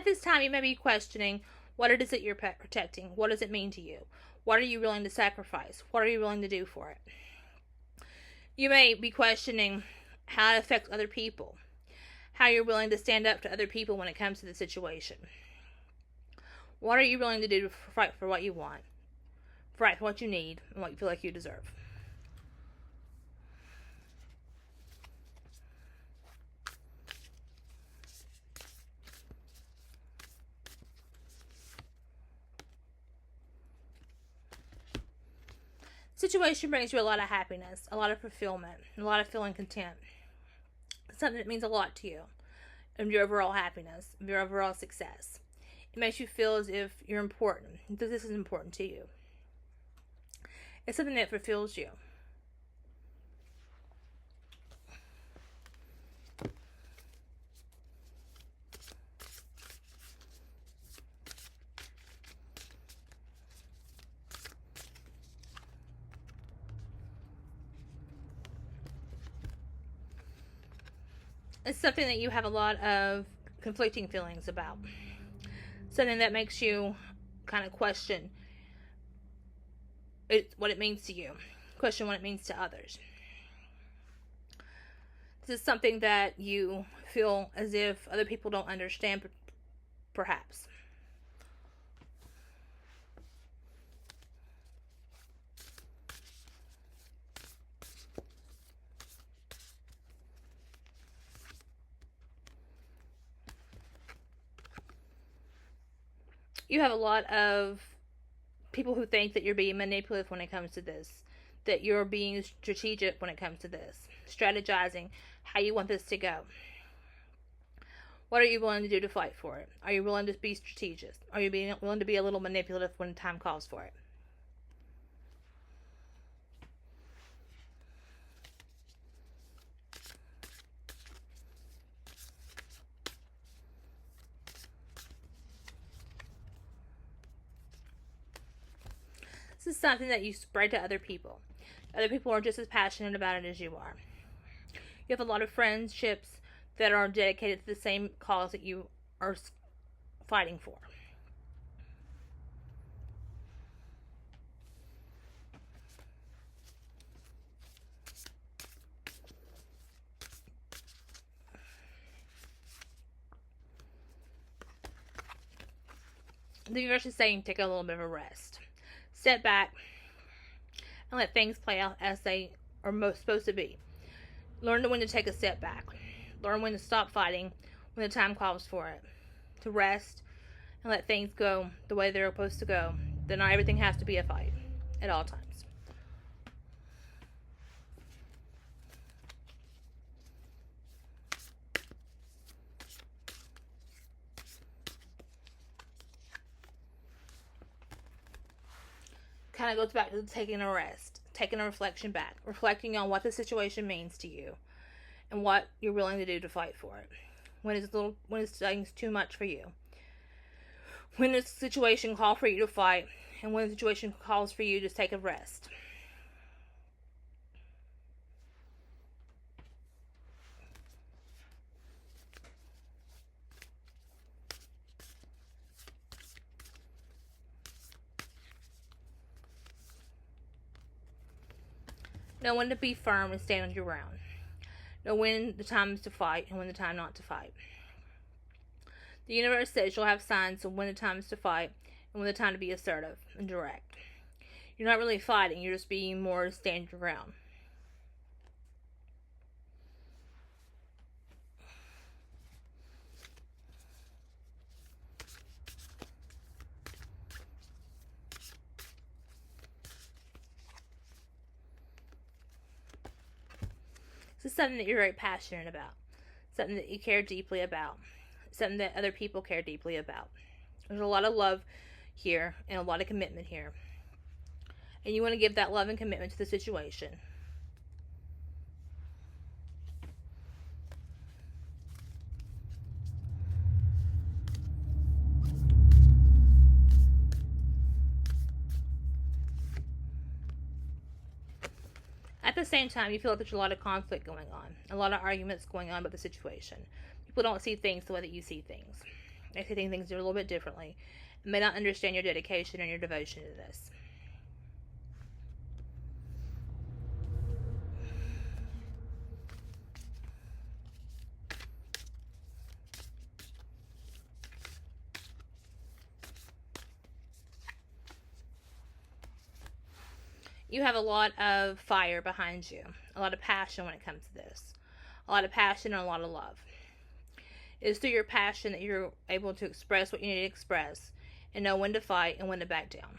this time, you may be questioning what it is that you're protecting. What does it mean to you? What are you willing to sacrifice? What are you willing to do for it? You may be questioning how it affects other people. How you're willing to stand up to other people when it comes to the situation. What are you willing to do to fight for what you want? Fight for what you need and what you feel like you deserve. Situation brings you a lot of happiness, a lot of fulfillment, a lot of feeling content. It's something that means a lot to you and your overall happiness, your overall success. It makes you feel as if you're important, that this is important to you. It's something that fulfills you. It's something that you have a lot of conflicting feelings about. Something that makes you kind of question what it means to you. Question what it means to others. This is something that you feel as if other people don't understand, perhaps. You have a lot of people who think that you're being manipulative when it comes to this, that you're being strategic when it comes to this, strategizing how you want this to go. What are you willing to do to fight for it? Are you willing to be strategic? Are you willing to be a little manipulative when time calls for it? This is something that you spread to other people. Other people are just as passionate about it as you are. You have a lot of friendships that are dedicated to the same cause that you are fighting for. The universe is saying take a little bit of a rest. Step back and let things play out as they are most supposed to be. Learn when to take a step back. Learn when to stop fighting when the time calls for it. To rest and let things go the way they're supposed to go. Then not everything has to be a fight at all times. Kind of goes back to taking a rest, taking a reflection back, reflecting on what the situation means to you and what you're willing to do to fight for it. When it's things too much for you. When the situation calls for you to fight, and when the situation calls for you to take a rest. Know when to be firm and stand on your ground. Know when the time is to fight and when the time not to fight. The universe says you'll have signs of when the time is to fight and when the time to be assertive and direct. You're not really fighting, you're just being more stand your ground. This is something that you're very passionate about. Something that you care deeply about. Something that other people care deeply about. There's a lot of love here and a lot of commitment here. And you want to give that love and commitment to the situation. At the same time, you feel like there's a lot of conflict going on, a lot of arguments going on about the situation. People don't see things the way that you see things. They see things a little bit differently, and may not understand your dedication and your devotion to this. You have a lot of fire behind you, a lot of passion when it comes to this, a lot of passion and a lot of love. It's through your passion that you're able to express what you need to express and know when to fight and when to back down.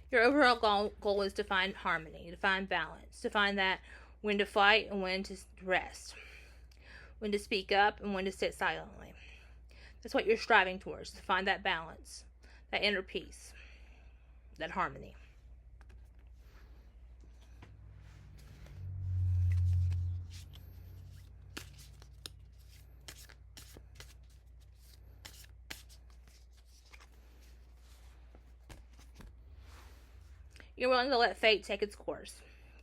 Your overall goal is to find harmony, to find balance, to find that when to fight and when to rest, when to speak up and when to sit silently. That's what you're striving towards, to find that balance, that inner peace, that harmony. You're willing to let fate take its course.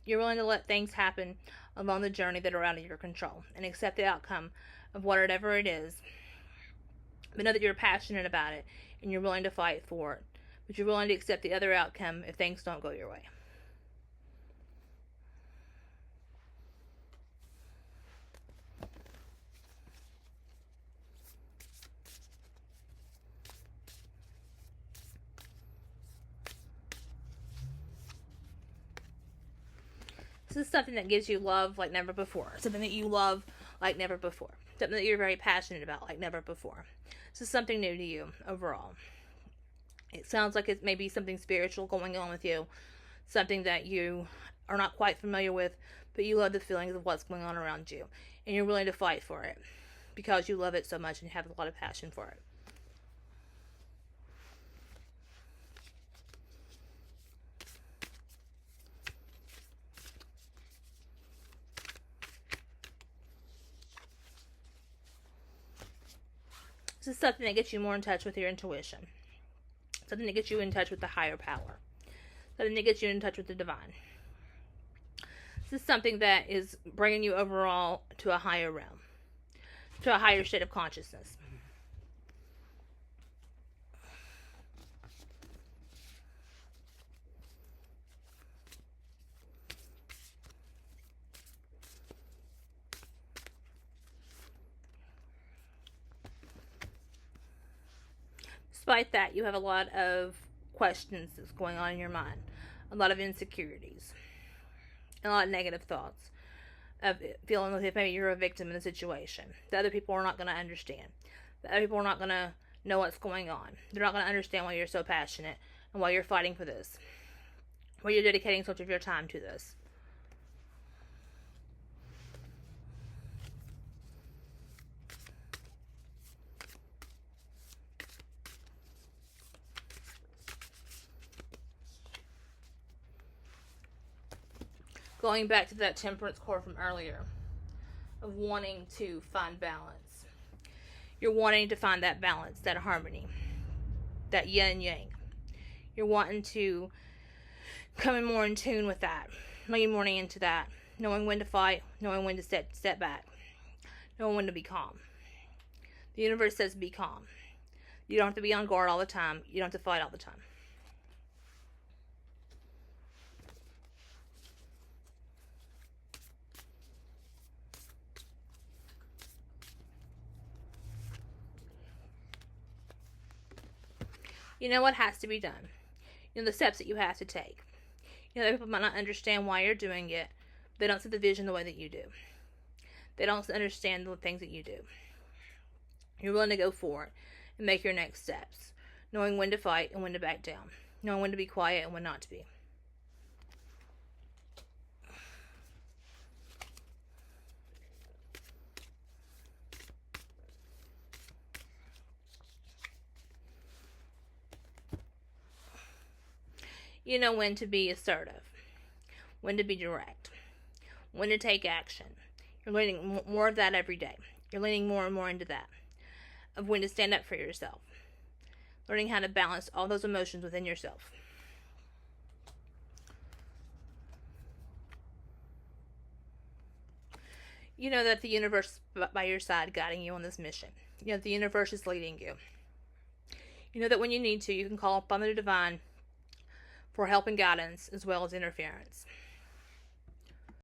You're willing to let things happen along the journey that are out of your control and accept the outcome of whatever it is. But know that you're passionate about it and you're willing to fight for it. But you're willing to accept the other outcome if things don't go your way. This is something that gives you love like never before. Something that you love like never before. Something that you're very passionate about like never before. This is something new to you overall. It sounds like it may be something spiritual going on with you. Something that you are not quite familiar with, but you love the feelings of what's going on around you. And you're willing to fight for it because you love it so much and you have a lot of passion for it. This is something that gets you more in touch with your intuition. Something that gets you in touch with the higher power. Something that gets you in touch with the divine. This is something that is bringing you overall to a higher realm. To a higher state of consciousness. Despite that, you have a lot of questions that's going on in your mind, a lot of insecurities, and a lot of negative thoughts of feeling as if maybe you're a victim in a situation. The other people are not going to understand. The other people are not going to know what's going on. They're not going to understand why you're so passionate and why you're fighting for this, why you're dedicating so much of your time to this. Going back to that temperance core from earlier, of wanting to find balance. You're wanting to find that balance, that harmony, that yin and yang. You're wanting to come in more in tune with that, lean more into that, knowing when to fight, knowing when to step back, knowing when to be calm. The universe says be calm. You don't have to be on guard all the time. You don't have to fight all the time. You know what has to be done. You know the steps that you have to take. You know, people might not understand why you're doing it. They don't see the vision the way that you do. They don't understand the things that you do. You're willing to go for it and make your next steps, knowing when to fight and when to back down, knowing when to be quiet and when not to be. You know when to be assertive, when to be direct, when to take action. You're learning more of that every day. You're leaning more and more into that. of when to stand up for yourself. Learning how to balance all those emotions within yourself. You know that the universe is by your side, guiding you on this mission. You know that the universe is leading you. You know that when you need to, you can call upon the divine for help and guidance as well as interference.